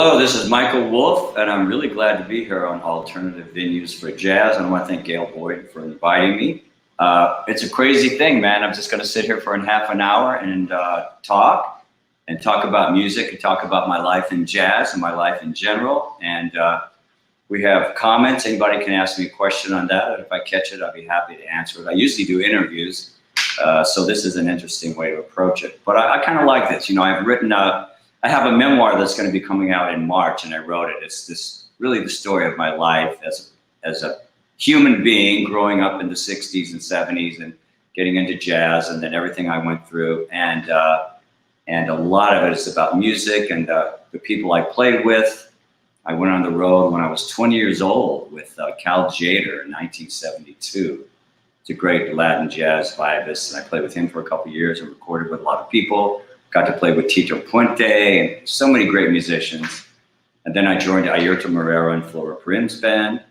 Hello, this is Michael Wolff, and I'm really glad to be here on Alternative Venues for Jazz. And I want to thank Gail Boyd for inviting me. It's a crazy thing, man. I'm just going to sit here for half an hour and talk about music and talk about my life in jazz and my life in general. And we have comments. Anybody can ask me a question on that. And if I catch it, I'll be happy to answer it. I usually do interviews, so this is an interesting way to approach it. But I kind of like this. You know, I've written I have a memoir that's going to be coming out in March, and I wrote it. It's really the story of my life as a human being growing up in the 60s and 70s and getting into jazz, and then everything I went through. And a lot of it is about music and the people I played with. I went on the road when I was 20 years old with Cal Jader in 1972. It's a great Latin jazz vibist, and I played with him for a couple of years and recorded with a lot of people. Got to play with Tito Puente and so many great musicians. And then I joined Ayrton Moreira and Flora Purim's band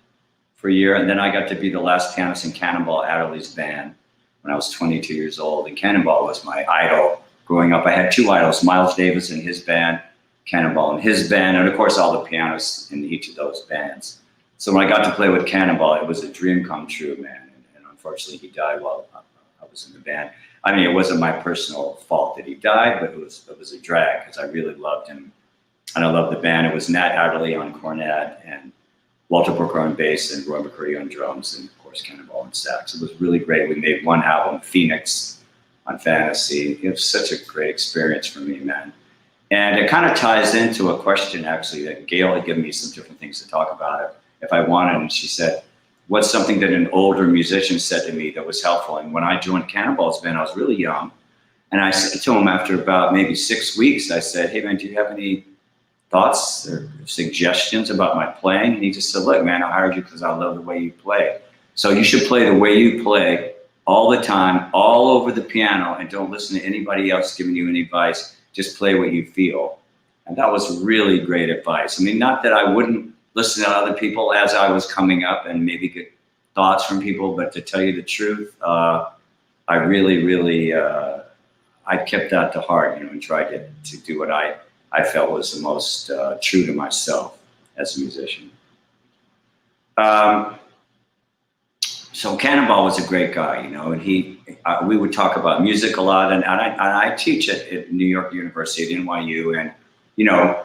for a year. And then I got to be the last pianist in Cannonball Adderley's band when I was 22 years old. And Cannonball was my idol growing up. I had two idols, Miles Davis and his band, Cannonball and his band, and of course all the pianists in each of those bands. So when I got to play with Cannonball, it was a dream come true, man. And unfortunately he died while I was in the band. I mean, it wasn't my personal fault that he died, but it was a drag because I really loved him. And I loved the band. It was Nat Adderley on cornet and Walter Brooker on bass and Roy McCready on drums and, of course, Cannonball on sax. It was really great. We made one album, Phoenix, on Fantasy. It was such a great experience for me, man. And it kind of ties into a question, actually, that Gail had given me some different things to talk about if I wanted. And she said, what's something that an older musician said to me that was helpful? And when I joined Cannonball's band, I was really young. And I said to him after about maybe 6 weeks, I said, hey, man, do you have any thoughts or suggestions about my playing? And he just said, look, man, I hired you because I love the way you play. So you should play the way you play all the time, all over the piano, and don't listen to anybody else giving you any advice. Just play what you feel. And that was really great advice. I mean, not that I wouldn't listen to other people as I was coming up and maybe get thoughts from people, but to tell you the truth, I really, I kept that to heart, you know, and tried to do what I felt was the most true to myself as a musician. So Cannonball was a great guy, you know, and we would talk about music a lot, and I teach at New York University at NYU, and, you know,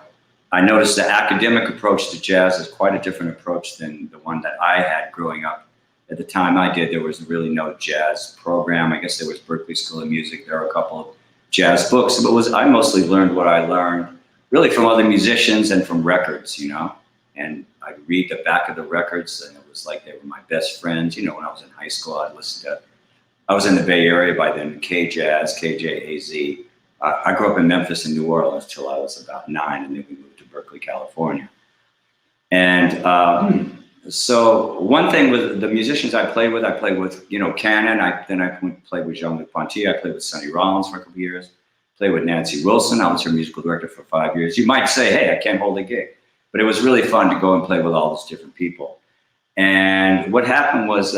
I noticed the academic approach to jazz is quite a different approach than the one that I had growing up. At the time I did, there was really no jazz program. I guess there was Berklee School of Music. There were a couple of jazz books, but I mostly learned what I learned really from other musicians and from records, you know. And I'd read the back of the records, and it was like they were my best friends. You know, when I was in high school, I'd listen to, I was in the Bay Area by then, K-Jazz, KJAZ. I grew up in Memphis and New Orleans till I was about 9, and then we moved to Berkeley, California. And so one thing with the musicians I played with, you know, Cannon. Then I played with Jean-Luc Ponty. I played with Sonny Rollins for a couple of years. Played with Nancy Wilson. I was her musical director for 5 years. You might say, hey, I can't hold a gig. But it was really fun to go and play with all those different people. And what happened was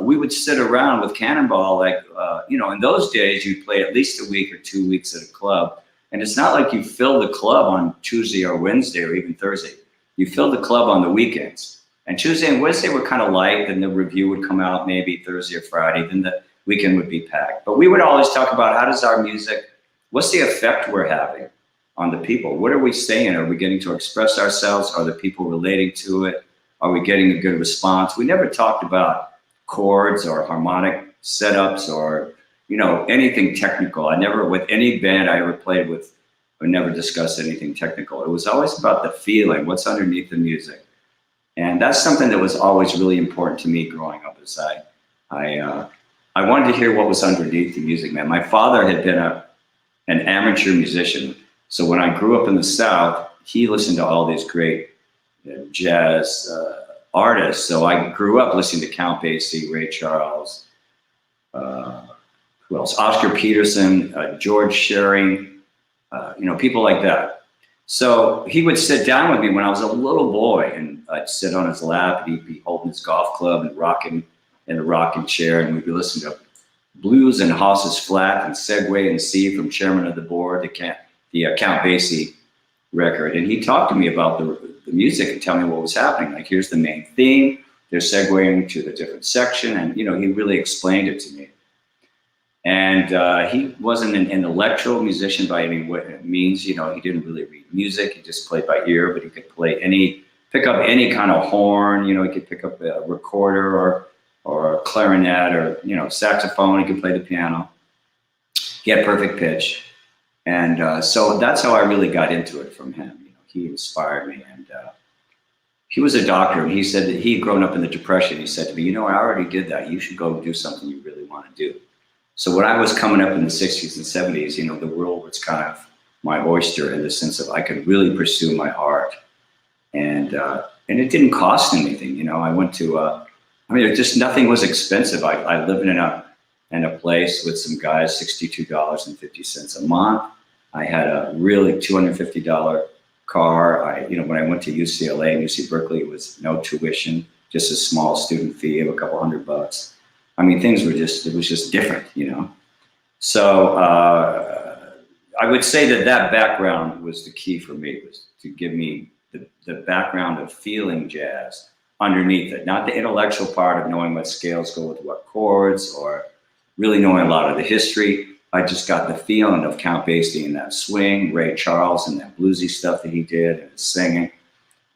we would sit around with Cannonball, like, you know, in those days, you'd play at least a week or 2 weeks at a club. And it's not like you fill the club on Tuesday or Wednesday or even Thursday. You fill the club on the weekends. And Tuesday and Wednesday were kind of light. Then the review would come out maybe Thursday or Friday. Then the weekend would be packed. But we would always talk about how does our music, what's the effect we're having on the people? What are we saying? Are we getting to express ourselves? Are the people relating to it? Are we getting a good response? We never talked about chords or harmonic setups or, you know, anything technical. I never, with any band I ever played with, I never discussed anything technical. It was always about the feeling, what's underneath the music. And that's something that was always really important to me growing up. As I wanted to hear what was underneath the music, man. My father had been an amateur musician. So when I grew up in the South, he listened to all these great jazz artists. So I grew up listening to Count Basie, Ray Charles, who else? Oscar Peterson, George Shearing, you know, people like that. So he would sit down with me when I was a little boy, and I'd sit on his lap, and he'd be holding his golf club and rocking in a rocking chair, and we'd be listening to Blues and Haas's Flat and Segway and C from Chairman of the Board, the Count Basie record, and he talked to me about the music and tell me what was happening. Like, here's the main theme, they're segueing to the different section, and you know, he really explained it to me. And he wasn't an intellectual musician by any means. You know, he didn't really read music. He just played by ear, but he could pick up any kind of horn. You know, he could pick up a recorder or a clarinet or, you know, saxophone. He could play the piano. He had perfect pitch. And so that's how I really got into it from him. You know, he inspired me. And he was a doctor, and he said that he had grown up in the Depression. He said to me, you know, I already did that. You should go do something you really want to do. So when I was coming up in the 60s and 70s, you know, the world was kind of my oyster in the sense of I could really pursue my art. And it didn't cost anything. You know, I went to, I mean, it just, nothing was expensive. I lived in a place with some guys, $62.50 a month. I had a really $250 car. You know, when I went to UCLA and UC Berkeley, it was no tuition, just a small student fee of a couple $100. I mean, things were just, it was just different, you know. So I would say that background was the key for me, was to give me the background of feeling jazz underneath it, not the intellectual part of knowing what scales go with what chords or really knowing a lot of the history. I just got the feeling of Count Basie and that swing, Ray Charles and that bluesy stuff that he did and his singing.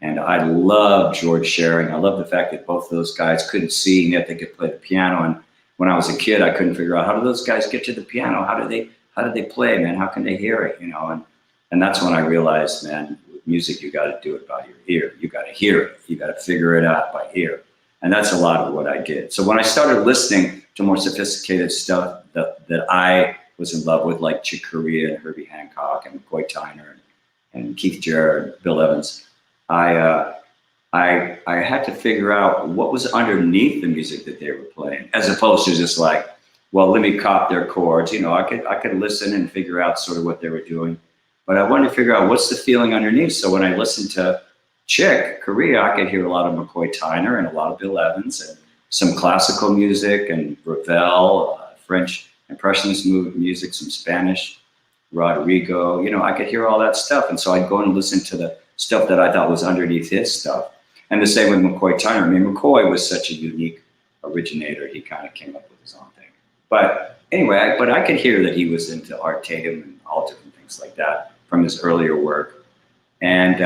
And I love George Shearing. I love the fact that both of those guys couldn't see, and yet they could play the piano. And when I was a kid, I couldn't figure out, how do those guys get to the piano? How do they play, man? How can they hear it? You know, and that's when I realized, man, with music, you got to do it by your ear. You got to hear it. You got to figure it out by ear. And that's a lot of what I did. So when I started listening to more sophisticated stuff that I was in love with, like Chick Corea and Herbie Hancock and McCoy Tyner and Keith Jarrett, Bill Evans, I had to figure out what was underneath the music that they were playing, as opposed to just like, well, let me cop their chords. You know, I could listen and figure out sort of what they were doing, but I wanted to figure out what's the feeling underneath. So when I listened to Chick Corea, I could hear a lot of McCoy Tyner and a lot of Bill Evans and some classical music and Ravel, French Impressionist music, some Spanish, Rodrigo. You know, I could hear all that stuff, and so I'd go and listen to the stuff that I thought was underneath his stuff. And the same with McCoy Tyner. I mean, McCoy was such a unique originator. He kind of came up with his own thing. But anyway, but I could hear that he was into Art Tatum and all different things like that from his earlier work. And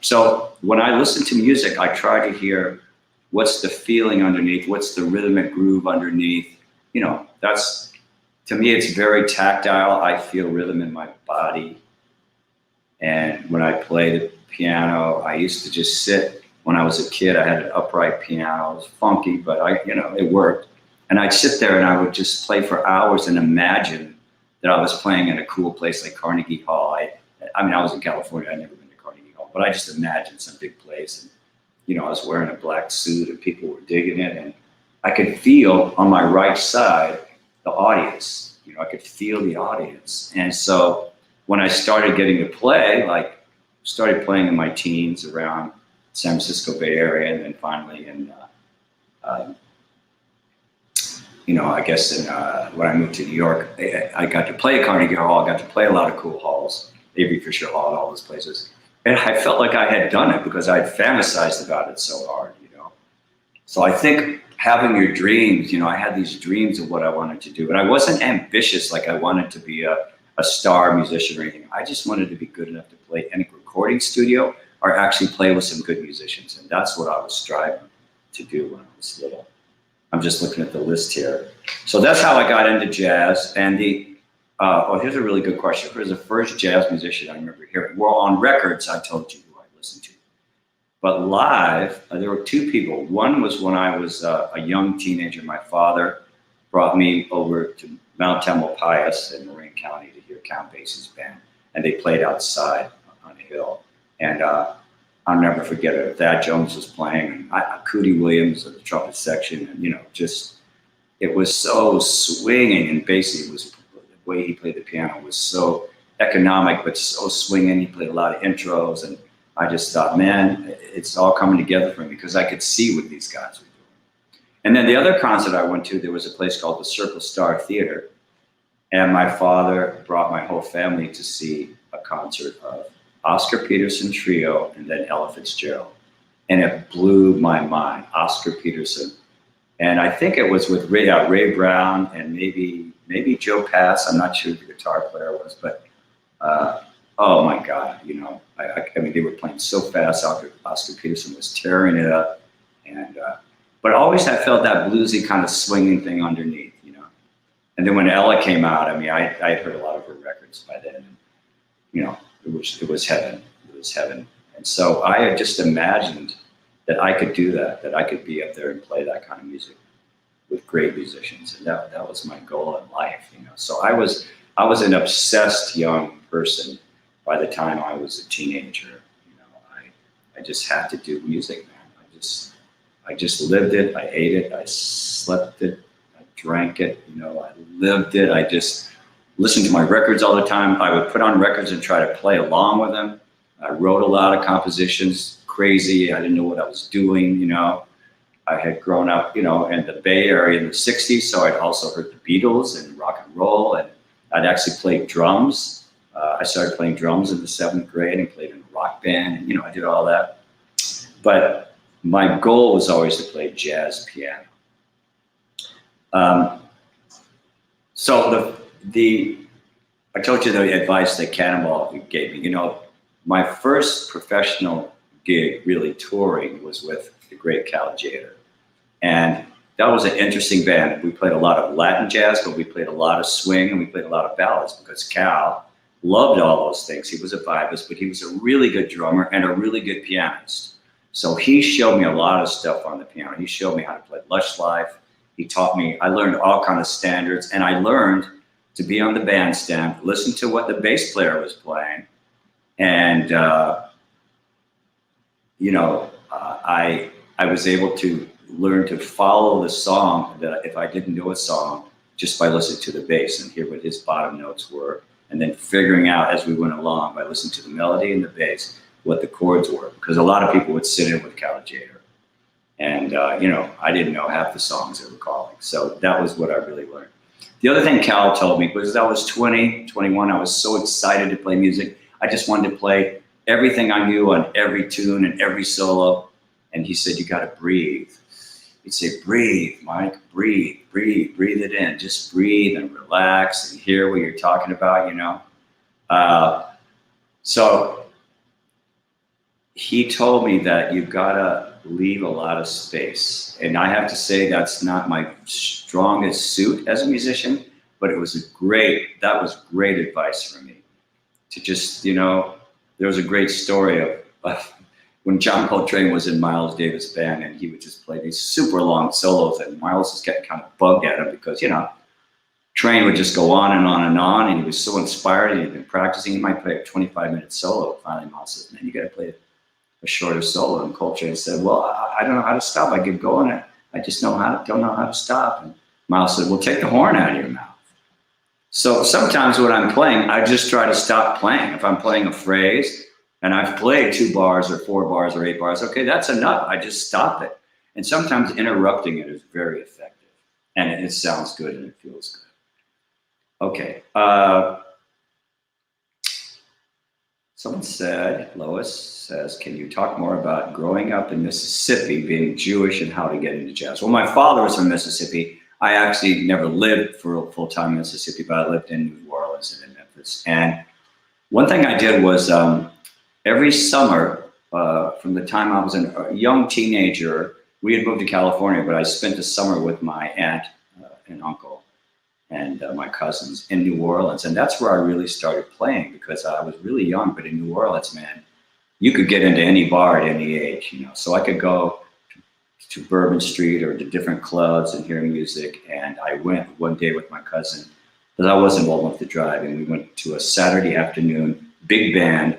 so when I listen to music, I try to hear what's the feeling underneath, what's the rhythmic groove underneath. You know, that's, to me, it's very tactile. I feel rhythm in my body. And when I play the piano, I used to just sit. When I was a kid, I had an upright piano. It was funky, but you know, it worked. And I'd sit there and I would just play for hours and imagine that I was playing in a cool place like Carnegie Hall. I mean, I was in California. I'd never been to Carnegie Hall, but I just imagined some big place. And, you know, I was wearing a black suit and people were digging it. And I could feel on my right side the audience. You know, I could feel the audience. And so when I started getting to play, like started playing in my teens around San Francisco Bay Area, and then finally in, you know, I guess when I moved to New York, I got to play at Carnegie Hall. I got to play a lot of cool halls, Avery Fisher Hall and all those places. And I felt like I had done it because I had fantasized about it so hard, you know. So I think having your dreams, you know, I had these dreams of what I wanted to do. And I wasn't ambitious, like I wanted to be a star musician or anything. I just wanted to be good enough to play in a recording studio or actually play with some good musicians. And that's what I was striving to do when I was little. I'm just looking at the list here. So that's how I got into jazz. And here's a really good question. Who's the first jazz musician I remember hearing? Well, on records, I told you who I listened to. But live, there were two people. One was when I was a young teenager. My father brought me over to Mount Tamalpais in Marin County to hear Count Basie's band. And they played outside on a hill. And I'll never forget it. Thad Jones was playing, and Cootie Williams of the trumpet section. And, you know, just, it was so swinging. And Basie was, the way he played the piano was so economic, but so swinging. He played a lot of intros. And I just thought, man, it's all coming together for me because I could see what these guys were doing. And then the other concert I went to, there was a place called the Circle Star Theater. And my father brought my whole family to see a concert of Oscar Peterson Trio, and then Ella Fitzgerald. And it blew my mind, Oscar Peterson. And I think it was with Ray Brown and maybe Joe Pass. I'm not sure who the guitar player was, but oh my God, you know, I mean, they were playing so fast. Oscar Peterson was tearing it up, and but always I felt that bluesy kind of swinging thing underneath, you know. And then when Ella came out, I mean, I heard a lot of her records by then, and, you know, it was heaven. It was heaven. And so I had just imagined that I could do that I could be up there and play that kind of music with great musicians, and that was my goal in life, you know. So I was an obsessed young person by the time I was a teenager. You know, I just had to do music, man. I just lived it. I ate it. I slept it. I drank it. You know, I lived it. I just listened to my records all the time. I would put on records and try to play along with them. I wrote a lot of compositions, crazy. I didn't know what I was doing, you know. I had grown up, you know, in the Bay Area in the 60s, so I'd also heard the Beatles and rock and roll, and I'd actually played drums. I started playing drums in the 7th grade and played in a rock band, and, you know, I did all that. But my goal was always to play jazz piano. So I told you the advice that Cannonball gave me. You know, my first professional gig, really touring, was with the great Cal Tjader. And that was an interesting band. We played a lot of Latin jazz, but we played a lot of swing, and we played a lot of ballads, because Cal loved all those things. He was a vibist, but he was a really good drummer and a really good pianist. So he showed me a lot of stuff on the piano. He showed me how to play Lush Life. He taught me, I learned all kinds of standards, and I learned to be on the bandstand, listen to what the bass player was playing. And, you know, I was able to learn to follow the song, that if I didn't know a song, just by listening to the bass and hear what his bottom notes were, and then figuring out as we went along by listening to the melody and the bass what the chords were, because a lot of people would sit in with Cal Tjader, and you know, I didn't know half the songs they were calling. So that was what I really learned. The other thing Cal told me was, I was 20, 21, I was so excited to play music. I just wanted to play everything I knew on every tune and every solo. And he said, you got to breathe. He'd say, breathe, Mike, breathe, breathe, breathe it in. Just breathe and relax and hear what you're talking about, you know. So he told me that you've got to leave a lot of space. And I have to say, that's not my strongest suit as a musician, but that was great advice for me. To just, you know, there was a great story of when John Coltrane was in Miles Davis' band, and he would just play these super long solos, and Miles was getting kind of bugged at him because, you know, Train would just go on and on and on, and he was so inspired, and he'd been practicing. He might play a 25-minute solo. Finally, Miles says, man, you got to play a shorter solo. And Coltrane said, well, I don't know how to stop. I get going. I just don't know how to stop. And Miles said, well, take the horn out of your mouth. So sometimes when I'm playing, I just try to stop playing. If I'm playing a phrase and I've played 2 bars or 4 bars or 8 bars, okay, that's enough. I just stop it. And sometimes interrupting it is very effective, and it sounds good and it feels good. Okay. Someone said, Lois says, can you talk more about growing up in Mississippi, being Jewish, and how to get into jazz? Well, my father was from Mississippi. I actually never lived for full-time in Mississippi, but I lived in New Orleans and in Memphis. And one thing I did was every summer, from the time I was a young teenager, we had moved to California, but I spent the summer with my aunt and uncle and my cousins in New Orleans. And that's where I really started playing, because I was really young. But in New Orleans, man, you could get into any bar at any age, you know. So I could go to Bourbon Street or to different clubs and hear music. And I went one day with my cousin, because I wasn't old enough to drive, and we went to a Saturday afternoon big band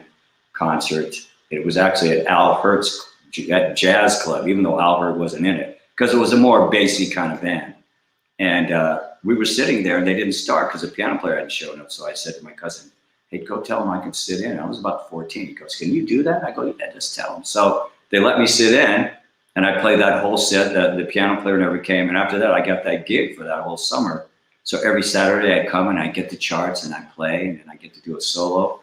concert. It was actually at Al Hurt's Jazz Club, even though Al Hurt wasn't in it, because it was a more bassy kind of band. And we were sitting there, and they didn't start because the piano player hadn't shown up. So I said to my cousin, hey, go tell him I can sit in. I was about 14. He goes, can you do that? I go, yeah, just tell him. So they let me sit in, and I played that whole set. The piano player never came. And after that, I got that gig for that whole summer. So every Saturday I'd come and I'd get the charts and I'd play, and then I get to do a solo.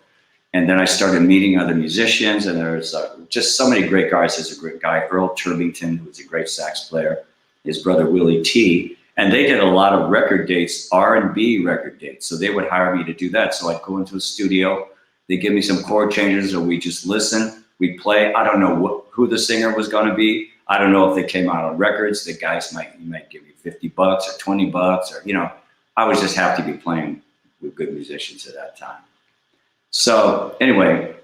And then I started meeting other musicians, and there's just so many great guys. There's a great guy, Earl Turbington, who's a great sax player, his brother Willie T. And they did a lot of record dates, R&B record dates. So they would hire me to do that. So I'd go into a studio, they'd give me some chord changes, or we just listen, we'd play. I don't know who the singer was going to be. I don't know if they came out on records. The guys might give me $50 or $20, or, I was just happy to be playing with good musicians at that time. So anyway,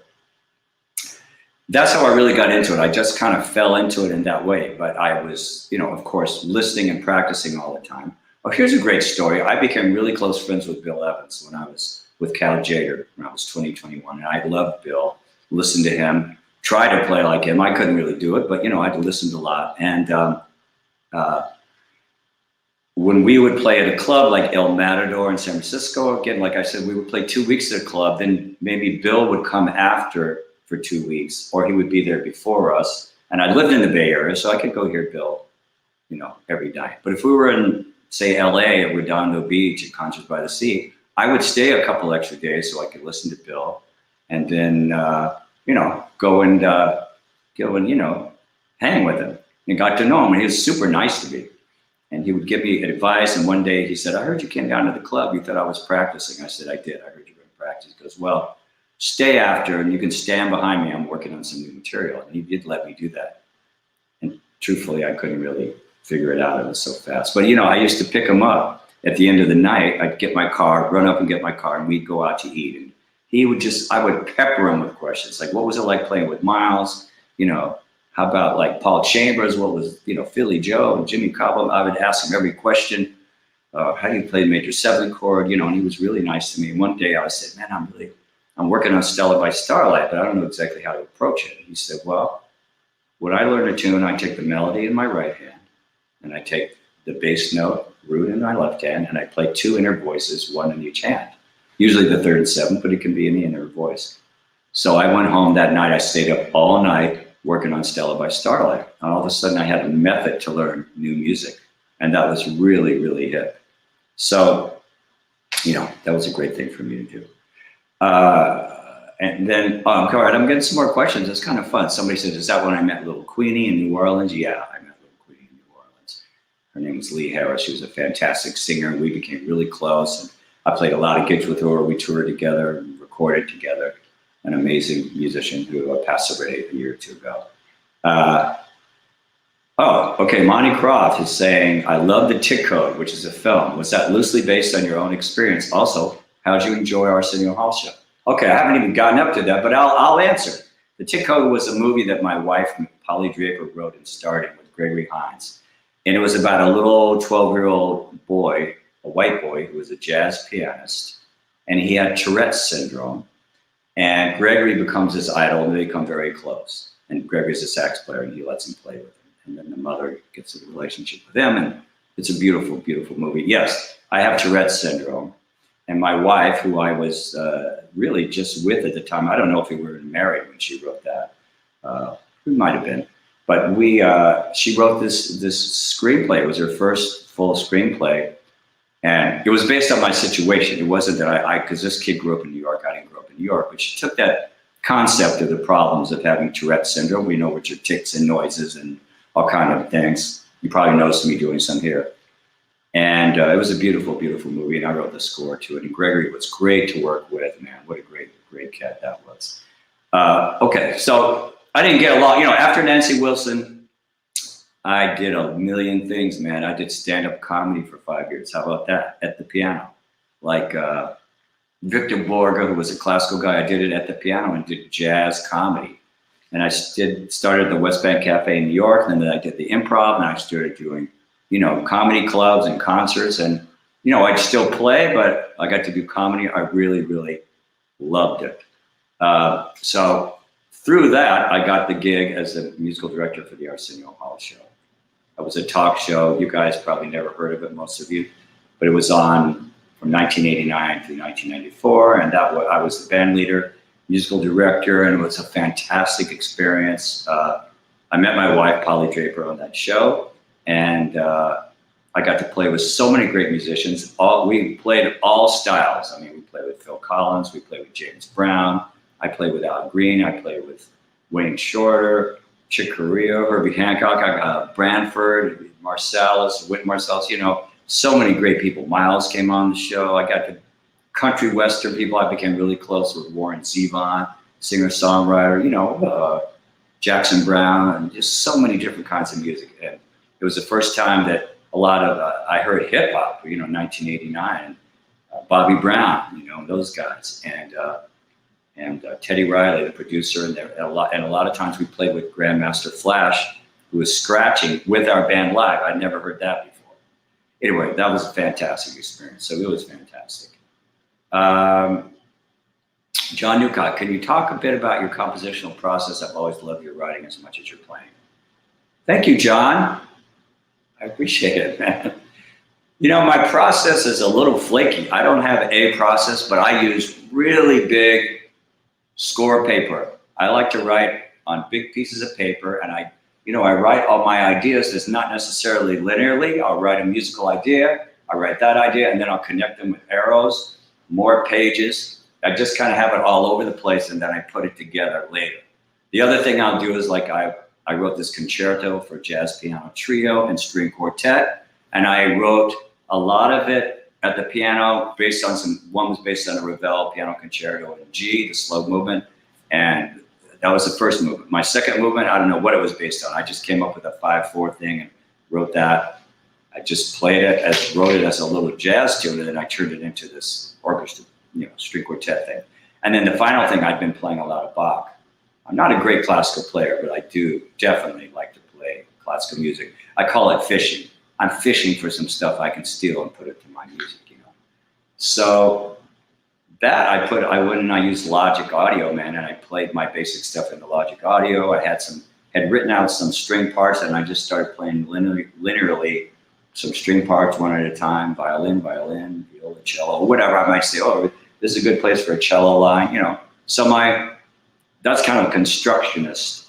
that's how I really got into it. I just kind of fell into it in that way. But I was, of course, listening and practicing all the time. Oh, here's a great story. I became really close friends with Bill Evans when I was with Cal Jader when I was 21. And I loved Bill, listened to him, tried to play like him. I couldn't really do it, but, I'd listened a lot. And when we would play at a club like El Matador in San Francisco, again, like I said, we would play 2 weeks at a club. Then maybe Bill would come after for 2 weeks, or he would be there before us. And I lived in the Bay Area, so I could go hear Bill, every night. But if we were in, say, LA or Redondo Beach at Concerts by the Sea, I would stay a couple extra days so I could listen to Bill, and then, go and hang with him. And got to know him, and he was super nice to me. And he would give me advice. And one day he said, I heard you came down to the club. You thought I was practicing. I said, I did. I heard you were in practice. He goes, well, stay after and you can stand behind me. I'm working on some new material. And he did let me do that. And truthfully, I couldn't really figure it out. It was so fast. But, I used to pick him up at the end of the night. I'd get my car, run up and get my car, and we'd go out to eat. And he would I would pepper him with questions. Like, what was it like playing with Miles? How about like Paul Chambers? What was, Philly Joe and Jimmy Cobb? I would ask him every question. How do you play major 7 chord? And he was really nice to me. And one day I said, man, I'm working on Stella by Starlight, but I don't know exactly how to approach it. He said, well, when I learn a tune, I take the melody in my right hand, and I take the bass note, root in my left hand, and I play 2 inner voices, 1 in each hand. Usually the 3rd and 7th, but it can be in the inner voice. So I went home that night. I stayed up all night working on Stella by Starlight. And all of a sudden I had a method to learn new music. And that was really, really hip. So, that was a great thing for me to do. And then, all right, I'm getting some more questions. It's kind of fun. Somebody said, is that when I met Little Queenie in New Orleans? Yeah, I met Little Queenie in New Orleans. Her name was Lee Harris. She was a fantastic singer, and we became really close. And I played a lot of gigs with her. We toured together and recorded together. An amazing musician who passed away a year or 2 ago. Okay, Monty Croft is saying, I love The Tick Code, which is a film. Was that loosely based on your own experience? Also, how did you enjoy Arsenio Hall show? Okay, I haven't even gotten up to that, but I'll answer. The Tick Code was a movie that my wife, Polly Draper, wrote and starred in with Gregory Hines. And it was about a little 12-year-old boy, a white boy, who was a jazz pianist. And he had Tourette's syndrome. And Gregory becomes his idol, and they become very close. And Gregory's a sax player, and he lets him play with him. And then the mother gets a relationship with him, and it's a beautiful, beautiful movie. Yes, I have Tourette's syndrome. And my wife, who I was really just with at the time, I don't know if we were married when she wrote that. We might have been. But she wrote this screenplay. It was her first full screenplay. And it was based on my situation. It wasn't that because this kid grew up in New York. I didn't grow up in New York. But she took that concept of the problems of having Tourette's syndrome. We know which are ticks and noises and all kind of things. You probably noticed me doing some here. And it was a beautiful, beautiful movie. And I wrote the score to it. And Gregory was great to work with, man. What a great, great cat that was. Okay, so I didn't get a lot. After Nancy Wilson, I did a million things, man. I did stand-up comedy for 5 years. How about that? At the piano. Like Victor Borga, who was a classical guy, I did it at the piano and did jazz comedy. And I started the West Bank Cafe in New York, and then I did the Improv, and I started doing, comedy clubs and concerts. And, I'd still play, but I got to do comedy. I really, really loved it. So through that, I got the gig as a musical director for the Arsenio Hall show. It was a talk show. You guys probably never heard of it, most of you, but it was on from 1989 through 1994, and I was the band leader, musical director, and it was a fantastic experience. I met my wife, Polly Draper, on that show, and I got to play with so many great musicians. We played all styles. I mean, we played with Phil Collins, we played with James Brown, I played with Al Green. I played with Wayne Shorter, Chick Corea, Herbie Hancock, Branford, Marsalis, Whit Marsalis, you know, so many great people. Miles came on the show. I got the country western people. I became really close with Warren Zevon, singer-songwriter, you know, Jackson Brown, and just so many different kinds of music. And it was the first time that a lot of, I heard hip hop, you know, 1989, Bobby Brown, you know, those guys, and Teddy Riley, the producer, and a lot of times we played with Grandmaster Flash, who was scratching with our band live. I'd never heard that before. Anyway, that was a fantastic experience. So it was fantastic. John Newcott, can you talk a bit about your compositional process? I've always loved your writing as much as your playing. Thank you, John. I appreciate it, man. You know, my process is a little flaky. I don't have a process, but I use really big score paper. I like to write on big pieces of paper, and I write all my ideas. It's not necessarily linearly. I'll write a musical idea, I write that idea, and then I'll connect them with arrows, more pages. I just kind of have it all over the place, and then I put it together later. The other thing I'll do is, like, I wrote this concerto for jazz piano trio and string quartet, and I wrote a lot of it at the piano based on one was based on a Ravel piano concerto in G, the slow movement, and that was the first movement. My second movement, I don't know what it was based on. I just came up with a 5/4 thing and wrote that. I just played it wrote it as a little jazz tune, and then I turned it into this orchestra, you know, string quartet thing. And then the final thing, I've been playing a lot of Bach. I'm not a great classical player, but I do definitely like to play classical music. I call it fishing. I'm fishing for some stuff I can steal and put it to my music, you know. So that I went and I used Logic Audio, man, and I played my basic stuff in the Logic Audio. I had written out some string parts, and I just started playing linearly some string parts one at a time, violin, viola, cello, whatever. I might say, oh, this is a good place for a cello line, you know. So that's kind of a constructionist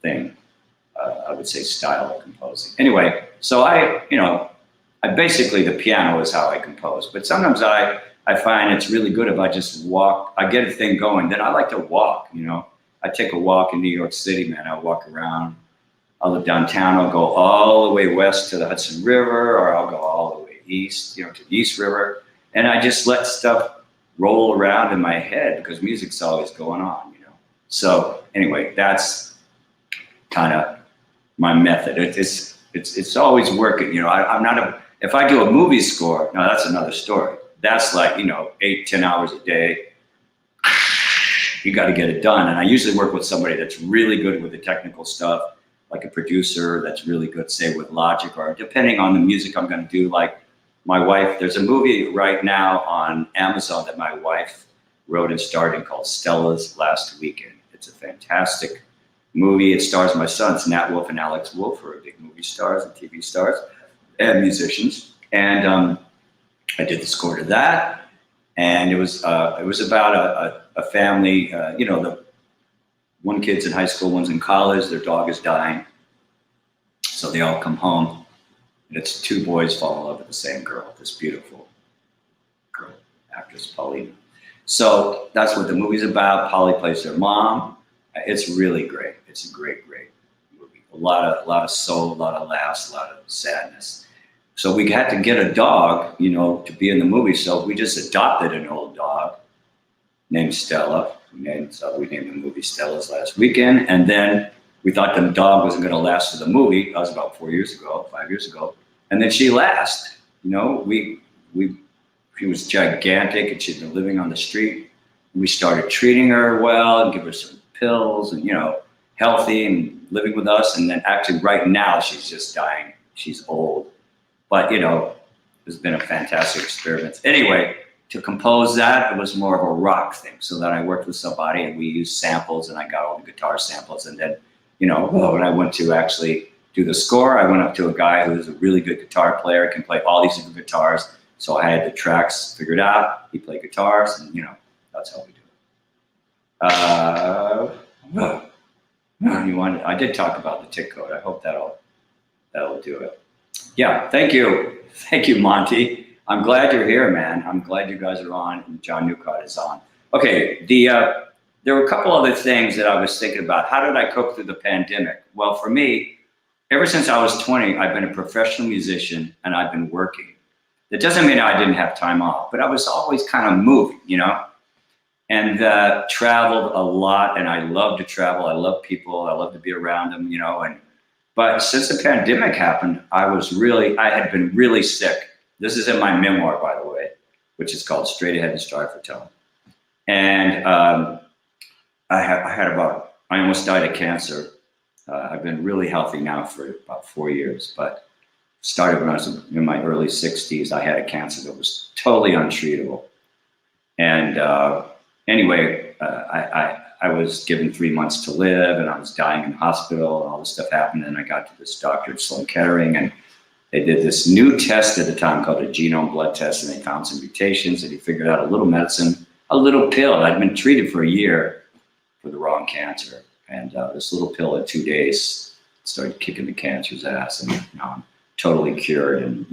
thing, I would say, style of composing. Anyway, so I basically, the piano is how I compose, but sometimes I find it's really good if I just walk, I get a thing going, then I like to walk, you know. I take a walk in New York City, man. I'll walk around, I'll live downtown, I'll go all the way west to the Hudson River, or I'll go all the way east, you know, to the East River, and I just let stuff roll around in my head because music's always going on, you know. So anyway, that's kind of my method. It's always working, you know. I'm not if I do a movie score, now that's another story. That's like, you know, 8-10 hours a day. You got to get it done. And I usually work with somebody that's really good with the technical stuff, like a producer that's really good, say, with Logic, or depending on the music I'm going to do. Like my wife, there's a movie right now on Amazon that my wife wrote and starred in called Stella's Last Weekend. It's a fantastic movie. It stars my sons, Nat Wolff and Alex Wolff, who are big movie stars and TV stars and musicians. And I did the score to that, and it was about a family. You know, the one kid's in high school, one's in college. Their dog is dying, so they all come home, and it's two boys fall in love with the same girl, this beautiful girl, actress Paulina. So that's what the movie's about. Polly plays their mom. It's really great. It's a great movie. A lot of soul, a lot of laughs, a lot of sadness. So we had to get a dog, you know, to be in the movie. So we just adopted an old dog named Stella. We named the movie Stella's Last Weekend. And then we thought the dog wasn't going to last for the movie. That was about 5 years ago. And then she lasted. You know, she was gigantic, and she'd been living on the street. We started treating her well and give her some pills, and, you know, healthy and living with us. And then actually right now she's just dying. She's old. But, you know, it's been a fantastic experience. Anyway, to compose that, it was more of a rock thing. So then I worked with somebody, and we used samples, and I got all the guitar samples. And then, you know, when I went to actually do the score, I went up to a guy who was a really good guitar player, can play all these different guitars. So I had the tracks figured out. He played guitars, and, you know, that's how we do it. I did talk about the tick code. I hope that'll do it. Yeah, thank you, Monty. I'm glad you're here, man. I'm glad you guys are on, and John Newcott is on. Okay, there were a couple other things that I was thinking about. How did I cope through the pandemic? Well, for me, ever since I was 20, I've been a professional musician and I've been working. That doesn't mean I didn't have time off, but I was always kind of moving, and traveled a lot. And I love to travel. I love people. I love to be around them, but since the pandemic happened, I had been really sick. This is in my memoir, by the way, which is called Straight Ahead and Strive for Talent. And I almost died of cancer. I've been really healthy now for about 4 years, but started when I was in my early 60s. I had a cancer that was totally untreatable. And anyway, I was given 3 months to live, and I was dying in the hospital, and all this stuff happened. And I got to this doctor at Sloan Kettering, and they did this new test at the time called a genome blood test, and they found some mutations, and he figured out a little medicine, a little pill. I'd been treated for a year for the wrong cancer. And this little pill in 2 days started kicking the cancer's ass, and I'm totally cured. And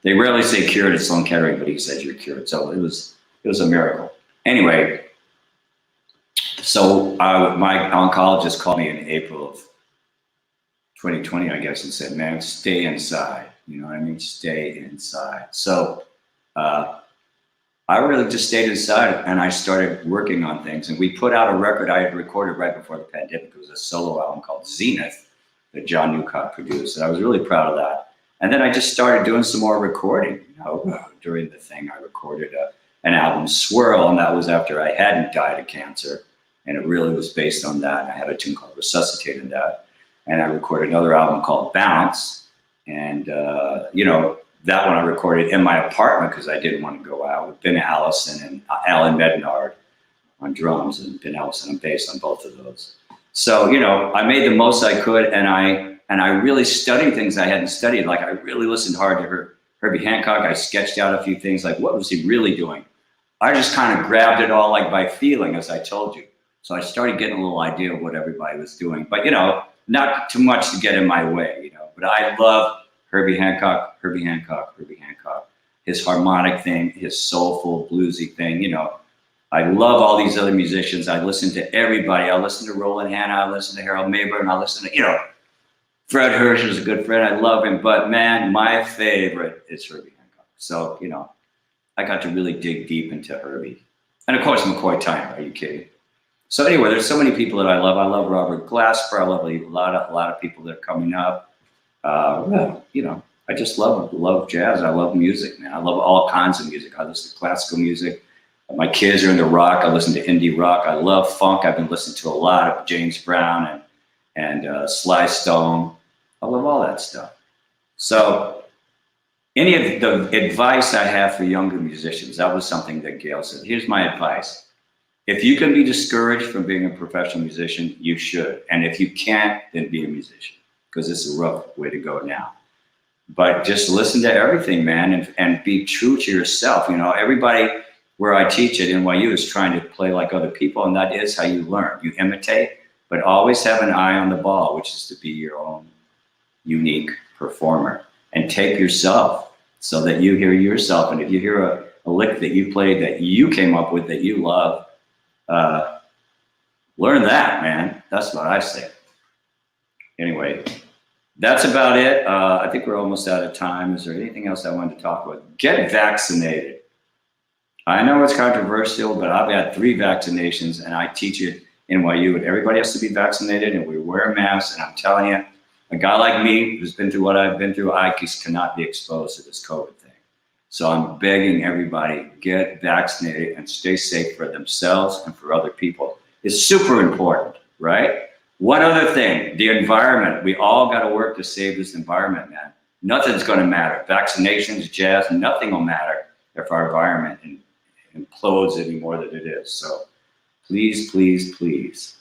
they rarely say cured at Sloan Kettering, but he said you're cured. So it was a miracle. Anyway, so my oncologist called me in April of 2020, I guess, and said, "Man, stay inside." You know what I mean? Stay inside. So I really just stayed inside, and I started working on things. And we put out a record I had recorded right before the pandemic. It was a solo album called Zenith that John Newcott produced. And I was really proud of that. And then I just started doing some more recording. During the thing, I recorded an album, Swirl, and that was after I hadn't died of cancer. And it really was based on that. And I had a tune called Resuscitate in that. And I recorded another album called Bounce. And, that one I recorded in my apartment because I didn't want to go out with Ben Allison and Alan Mednard on drums and Ben Allison on bass on both of those. So, I made the most I could, and I really studied things I hadn't studied. Like I really listened hard to Herbie Hancock. I sketched out a few things like what was he really doing? I just kind of grabbed it all like by feeling, as I told you. So I started getting a little idea of what everybody was doing, but not too much to get in my way, But I love Herbie Hancock, his harmonic thing, his soulful bluesy thing, I love all these other musicians. I listen to everybody. I listen to Roland Hanna, I listen to Harold Mabern, I listen to, Fred Hirsch is a good friend. I love him, but man, my favorite is Herbie Hancock. So, I got to really dig deep into Herbie. And of course, McCoy Tyner, are you kidding? So anyway, there's so many people that I love. I love Robert Glasper. I love a lot of people that are coming up. I just love jazz. I love music, man. I love all kinds of music. I listen to classical music. My kids are into rock. I listen to indie rock. I love funk. I've been listening to a lot of James Brown and Sly Stone. I love all that stuff. So any of the advice I have for younger musicians, that was something that Gail said. Here's my advice. If you can be discouraged from being a professional musician, you should. And if you can't, then be a musician, because it's a rough way to go now. But just listen to everything, man, and be true to yourself. Everybody where I teach at NYU is trying to play like other people, and that is how you learn. You imitate, but always have an eye on the ball, which is to be your own unique performer. And take yourself so that you hear yourself. And if you hear a lick that you played that you came up with that you love, learn that, man. That's what I say. Anyway, that's about it. I think we're almost out of time. Is there anything else I wanted to talk about? Get vaccinated. I know it's controversial, but I've had 3 vaccinations, and I teach at NYU, and everybody has to be vaccinated, and we wear masks. And I'm telling you, a guy like me who's been through what I've been through, I just cannot be exposed to this COVID thing. So I'm begging everybody, get vaccinated and stay safe for themselves and for other people. It's super important, right? One other thing, the environment. We all got to work to save this environment, man. Nothing's going to matter. Vaccinations, jazz, nothing will matter if our environment implodes any more than it is. So please, please, please.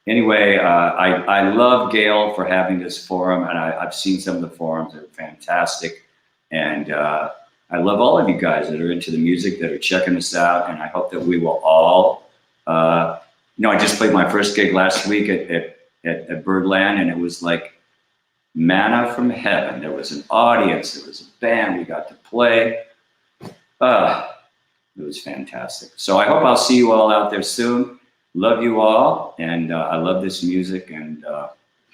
Anyway, I love Gail for having this forum, and I've seen some of the forums. They're fantastic. And I love all of you guys that are into the music, that are checking us out, and I hope that we will all, I just played my first gig last week at Birdland, and it was like manna from heaven. There was an audience, there was a band, we got to play. It was fantastic. So I hope I'll see you all out there soon. Love you all, and I love this music, and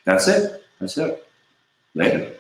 that's it. That's it. Later.